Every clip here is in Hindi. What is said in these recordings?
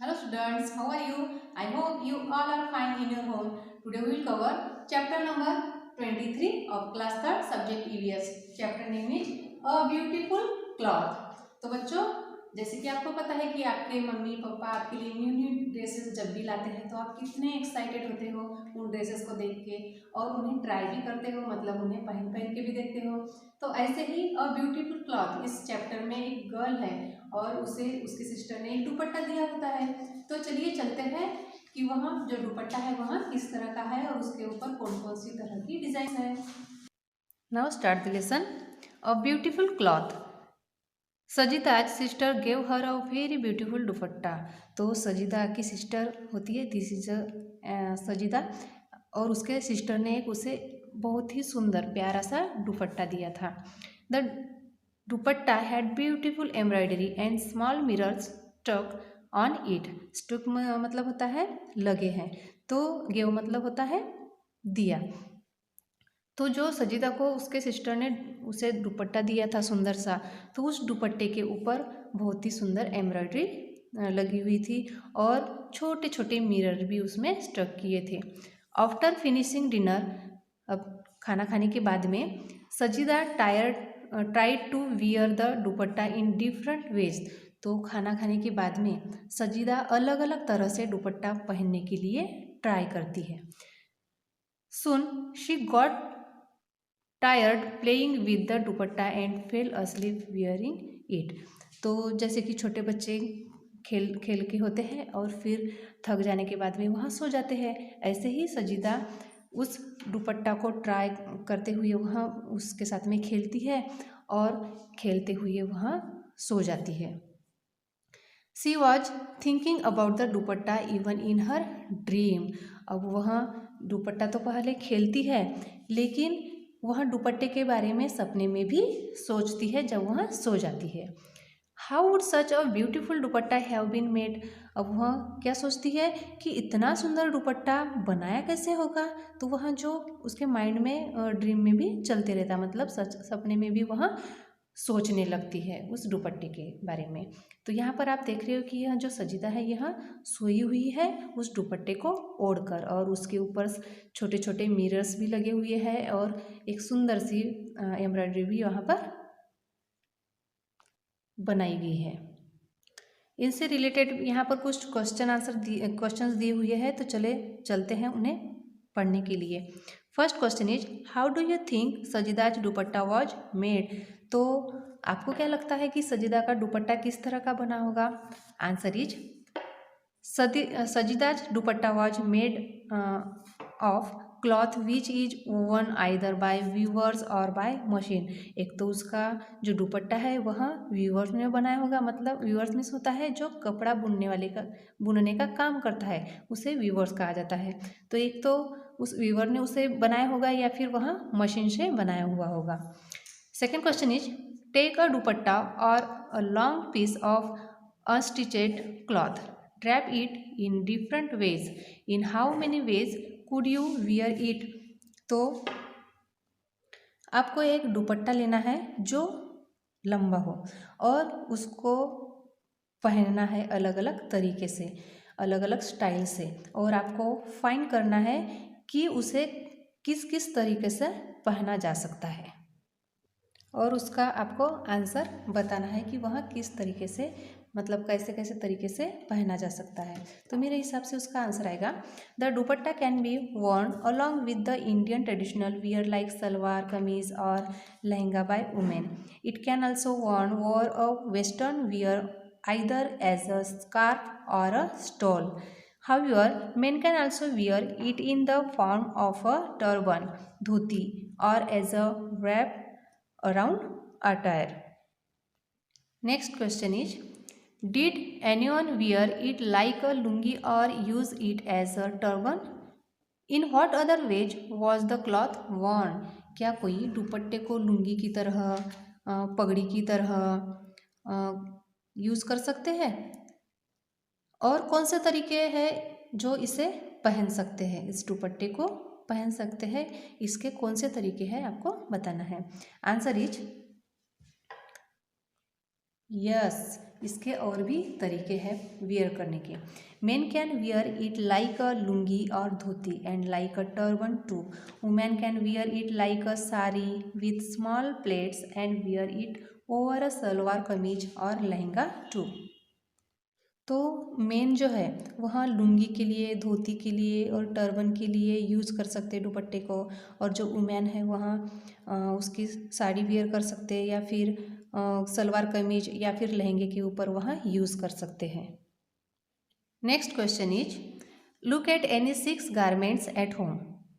Hello students, how are you? I hope you all are fine in your home. Today we will cover chapter number 23 of class 3rd subject EVS. Chapter name is A Beautiful Cloth. तो बच्चों, जैसे कि आपको पता है कि आपके मम्मी पापा आपके लिए न्यू न्यू ड्रेसेस जब भी लाते हैं तो आप कितने एक्साइटेड होते हो उन ड्रेसेस को देख के और उन्हें ट्राई भी करते हो, मतलब उन्हें पहन पहन के भी देखते हो। तो ऐसे ही अ ब्यूटीफुल क्लॉथ इस चैप्टर में एक गर्ल है और उसे उसकी सिस्टर ने एक दुपट्टा दिया होता है। तो चलिए चलते हैं कि वहाँ जो दुपट्टा है वहाँ किस तरह का है और उसके ऊपर कौन कौन सी तरह की डिजाइन है। Now start the lesson. A beautiful cloth. Sajida's sister gave her a very beautiful dupatta. तो सजिदा की सिस्टर होती है, दिस इज सजिदा, और उसके सिस्टर ने एक उसे बहुत ही सुंदर प्यारा सा दुपट्टा दिया था। The dupatta had beautiful embroidery and small mirrors stuck on it. Stuck मतलब होता है लगे हैं, तो गेव मतलब होता है दिया। तो जो सजिदा को उसके सिस्टर ने उसे दुपट्टा दिया था सुंदर सा, तो उस दुपट्टे के ऊपर बहुत ही सुंदर एम्ब्रॉयडरी लगी हुई थी और छोटे छोटे मिरर भी उसमें स्टक किए थे। आफ्टर फिनिशिंग डिनर, अब खाना खाने के बाद में, Sajida tried to wear the dupatta in different ways. तो खाना खाने के बाद में सजिदा अलग अलग तरह से दुपट्टा पहनने के लिए ट्राई करती है। Soon she got tired playing with the dupatta and fell asleep wearing it. तो जैसे कि छोटे बच्चे खेल खेल के होते हैं और फिर थक जाने के बाद में वहाँ सो जाते हैं, ऐसे ही सजिदा उस दुपट्टा को ट्राई करते हुए वहाँ उसके साथ में खेलती है और खेलते हुए वहाँ सो जाती है। She was thinking about the dupatta even in her dream. अब वह दुपट्टा तो पहले खेलती है, लेकिन वह दुपट्टे के बारे में सपने में भी सोचती है जब वह सो जाती है। How would such a beautiful dupatta have been made. अब वह क्या सोचती है कि इतना सुंदर दुपट्टा बनाया कैसे होगा। तो वह जो उसके माइंड में ड्रीम में भी चलते रहता, मतलब सच सपने में भी वह सोचने लगती है उस दुपट्टे के बारे में। तो यहाँ पर आप देख रहे हो कि यह जो सजिदा है यह सोई हुई है उस दुपट्टे को ओढ़कर, और उसके ऊपर छोटे छोटे मिरर्स भी लगे हुए हैं और एक सुंदर सी एम्ब्रॉयडरी भी वहाँ पर बनाई गई है। इनसे रिलेटेड यहाँ पर कुछ क्वेश्चंस दिए हुए हैं, तो चलते हैं उन्हें पढ़ने के लिए। First question is how do you think Sajida's dupatta was made. तो आपको क्या लगता है कि सजिदा का दुपट्टा किस तरह का बना होगा। Answer is Sajida's dupatta was made of cloth which is woven either by weavers or by machine. एक तो उसका जो दुपट्टा है वह वीवर्स ने बनाया होगा, मतलब वीवर्स मीन्स होता है जो कपड़ा बुनने का काम करता है, उसे वीवर्स कहा जाता है। तो एक तो उस वीवर ने उसे बनाया होगा या फिर वह मशीन से बनाया हुआ होगा। Second question is take a dupatta or a long piece of unstitched cloth, drape it in different ways, in how many ways could you wear it. तो आपको एक दुपट्टा लेना है जो लंबा हो और उसको पहनना है अलग अलग तरीके से, अलग अलग स्टाइल से, और आपको फाइंड करना है कि उसे किस किस तरीके से पहना जा सकता है और उसका आपको आंसर बताना है कि वह किस तरीके से, मतलब कैसे कैसे तरीके से पहना जा सकता है। तो मेरे हिसाब से उसका आंसर आएगा the dupatta can be worn along with the Indian traditional wear like salwar kameez or lehenga by women. It can also wore a western wear either as a scarf or a stole. However, men can also wear it in the form of a turban, dhoti, or as a wrap around attire. Next question is did anyone wear it like a lungi or use it as a turban? In what other ways was the cloth worn? क्या कोई दुपट्टे को लुंगी की तरह पगड़ी की तरह यूज़ कर सकते हैं, और कौन से तरीके हैं जो इसे पहन सकते हैं, इस दुपट्टे को पहन सकते हैं, इसके कौन से तरीके हैं आपको बताना है। आंसर इज यस, इसके और भी तरीके हैं वियर करने के। Men can wear it like a lungi or dhoti and like a turban too. Women can wear it like a sari with small pleats and wear it over a salwar kameez or lehenga to. तो मेन जो है वहाँ लुंगी के लिए, धोती के लिए और टर्बन के लिए यूज़ कर सकते हैं दुपट्टे को, और जो वुमेन है वहाँ उसकी साड़ी वियर कर सकते हैं या फिर सलवार कमीज या फिर लहंगे के ऊपर वहाँ यूज़ कर सकते हैं। Next question is, look at any 6 garments at home.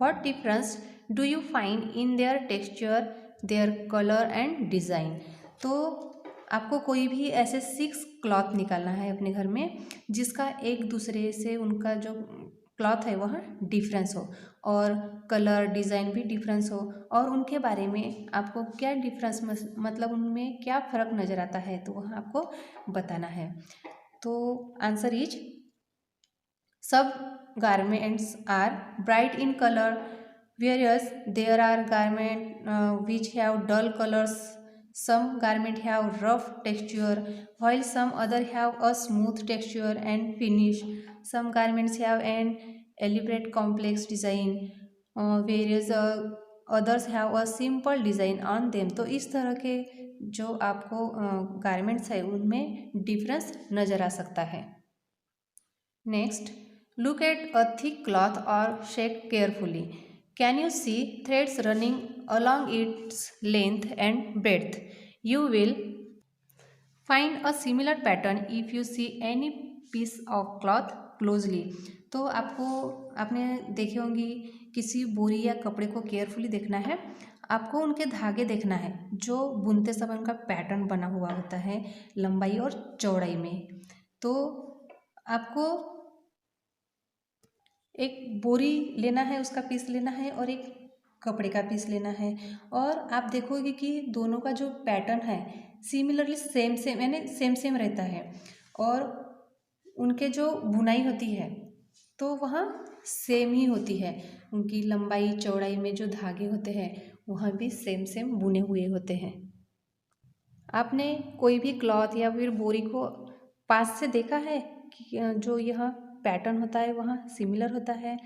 What difference do you find in their texture, their colour and design. तो आपको कोई भी ऐसे 6 क्लॉथ निकालना है अपने घर में जिसका एक दूसरे से उनका जो क्लॉथ है वह डिफरेंस हो और कलर डिज़ाइन भी डिफरेंस हो, और उनके बारे में आपको क्या डिफरेंस मतलब उनमें क्या फ़र्क नज़र आता है, तो वह आपको बताना है। तो आंसर इज, सब garments are bright in color, whereas there are garments which have dull colors. Some garments have rough texture, while some other have a smooth texture and finish. Some garments have an elaborate complex design, whereas others have a simple design on them. तो इस तरह के जो आपको गारमेंट्स है उनमें डिफरेंस नज़र आ सकता है। Next, look at a thick cloth or shake carefully. Can you see threads running along its length and breadth? You will find a similar pattern if you see any piece of cloth closely. तो आपने देखे होंगी किसी बोरी या कपड़े को केयरफुली देखना है, आपको उनके धागे देखना है जो बुनते समय उनका पैटर्न बना हुआ होता है लंबाई और चौड़ाई में। तो आपको एक बोरी लेना है, उसका पीस लेना है और एक कपड़े का पीस लेना है, और आप देखोगे कि दोनों का जो पैटर्न है सिमिलरली सेम सेम यानी सेम सेम रहता है, और उनके जो बुनाई होती है तो वह सेम ही होती है। उनकी लंबाई चौड़ाई में जो धागे होते हैं वह भी सेम सेम बुने हुए होते हैं। आपने कोई भी क्लॉथ या फिर बोरी को पास से देखा है कि जो यह पैटर्न होता है वहाँ सिमिलर होता है?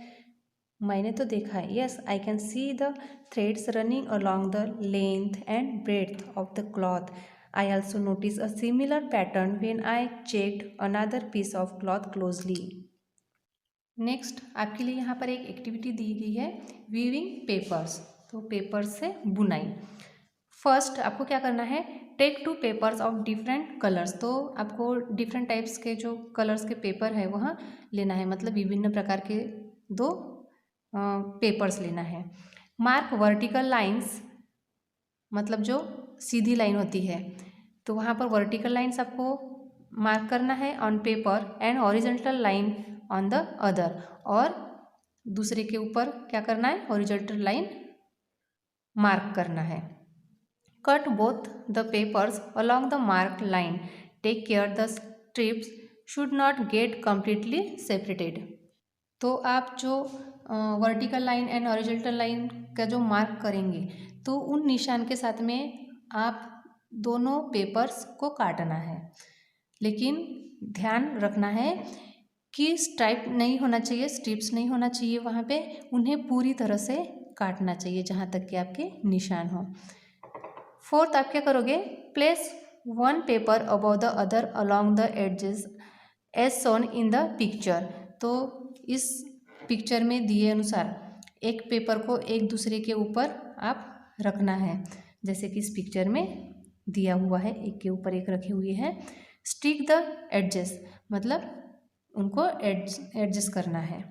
मैंने तो देखा है। Yes, I can see the threads running along the length and breadth of the cloth. I also notice a similar pattern when I checked another piece of cloth closely. Next, आपके लिए यहाँ पर एक एक्टिविटी दी गई है, वीविंग पेपर्स। तो पेपर्स से बुनाई। फर्स्ट आपको क्या करना है, take 2 papers of different colours. तो आपको डिफरेंट टाइप्स के जो कलर्स के पेपर है वहाँ लेना है, मतलब विभिन्न प्रकार के 2 पेपर्स लेना है। मार्क वर्टिकल लाइंस, मतलब जो सीधी लाइन होती है, तो वहाँ पर वर्टिकल लाइंस आपको मार्क करना है on paper and horizontal line on the other, और दूसरे के ऊपर क्या करना है, हॉरिजॉन्टल लाइन मार्क करना है। Cut both the papers along the mark line, take care the strips should not get completely separated. तो आप जो vertical line and horizontal line का जो मार्क करेंगे तो उन निशान के साथ में आप दोनों पेपर्स को काटना है, लेकिन ध्यान रखना है कि स्ट्राइप नहीं होना चाहिए, स्ट्रिप्स नहीं होना चाहिए वहाँ पे, उन्हें पूरी तरह से काटना चाहिए जहाँ तक कि आपके निशान हो। फोर्थ, आप क्या करोगे, place 1 paper above the other along the edges edge shown in the picture. तो इस पिक्चर में दिए अनुसार एक पेपर को एक दूसरे के ऊपर आप रखना है, जैसे कि इस पिक्चर में दिया हुआ है, एक के ऊपर एक रखे हुए हैं। स्टिक द एडजेस, मतलब उनको एडजस्ट करना है।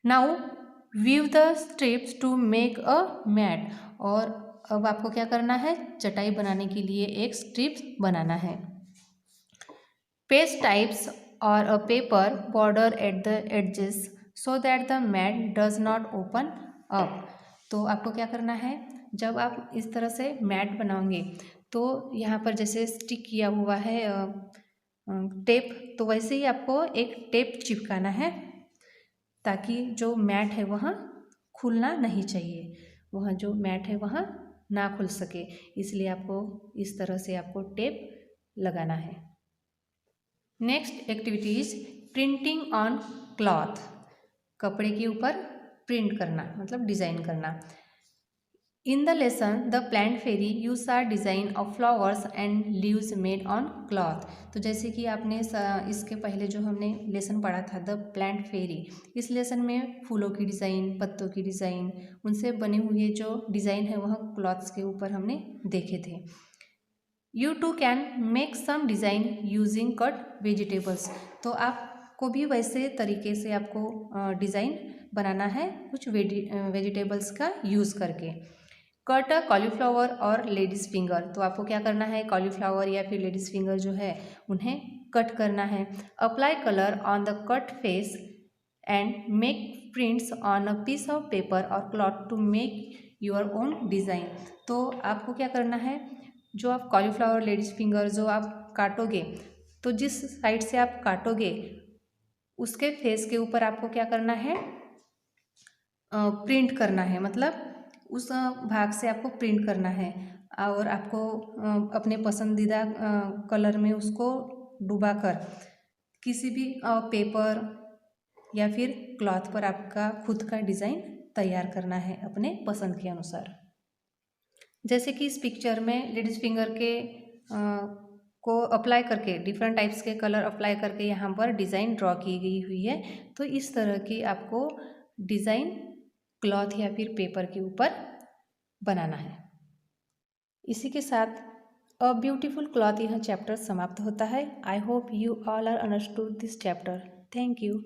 Now weave the strips to make a mat, और अब आपको क्या करना है, चटाई बनाने के लिए एक स्ट्रिप्स बनाना है। पेस्ट टाइप्स और a paper border at the edges so that the mat does not open up. तो आपको क्या करना है, जब आप इस तरह से मैट बनाओगे तो यहाँ पर जैसे स्टिक किया हुआ है टेप, तो वैसे ही आपको एक टेप चिपकाना है ताकि जो मैट है वहाँ खुलना नहीं चाहिए, वहाँ जो मैट है वहाँ ना खुल सके, इसलिए आपको इस तरह से आपको टेप लगाना है। Next activity is printing on cloth. कपड़े के ऊपर प्रिंट करना मतलब डिज़ाइन करना। In the lesson the plant fairy you saw design of flowers and leaves made on cloth. तो जैसे कि आपने इसके पहले जो हमने लेसन पढ़ा था द प्लांट फेरी, इस लेसन में फूलों की डिज़ाइन, पत्तों की डिज़ाइन, उनसे बने हुए जो डिज़ाइन है वह क्लॉथ्स के ऊपर हमने देखे थे। You too can make some design using cut vegetables. तो आपको भी वैसे तरीके से आपको डिज़ाइन बनाना है कुछ वेजिटेबल्स का यूज़ करके। कट अ कॉलीफ्लावर और लेडीज़ फिंगर। तो आपको क्या करना है, कॉलीफ्लावर या फिर लेडीज़ फिंगर जो है उन्हें कट करना है। Apply colour on the cut face and make prints on a piece of paper or cloth to make your own design. तो आपको क्या करना है, जो आप कॉलीफ्लावर लेडीज़ फिंगर जो आप काटोगे, तो जिस साइड से आप काटोगे उसके फेस के ऊपर आपको क्या करना है, प्रिंट करना है, मतलब उस भाग से आपको प्रिंट करना है और आपको अपने पसंदीदा कलर में उसको डुबाकर किसी भी पेपर या फिर क्लॉथ पर आपका खुद का डिज़ाइन तैयार करना है अपने पसंद के अनुसार। जैसे कि इस पिक्चर में लेडीज़ फिंगर के को अप्लाई करके डिफरेंट टाइप्स के कलर अप्लाई करके यहाँ पर डिज़ाइन ड्रॉ की गई हुई है। तो इस तरह की आपको डिज़ाइन क्लॉथ या फिर पेपर के ऊपर बनाना है। इसी के साथ अ ब्यूटीफुल क्लॉथ यह चैप्टर समाप्त होता है। I hope you all are understood this chapter. Thank you.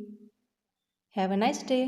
Have a nice day.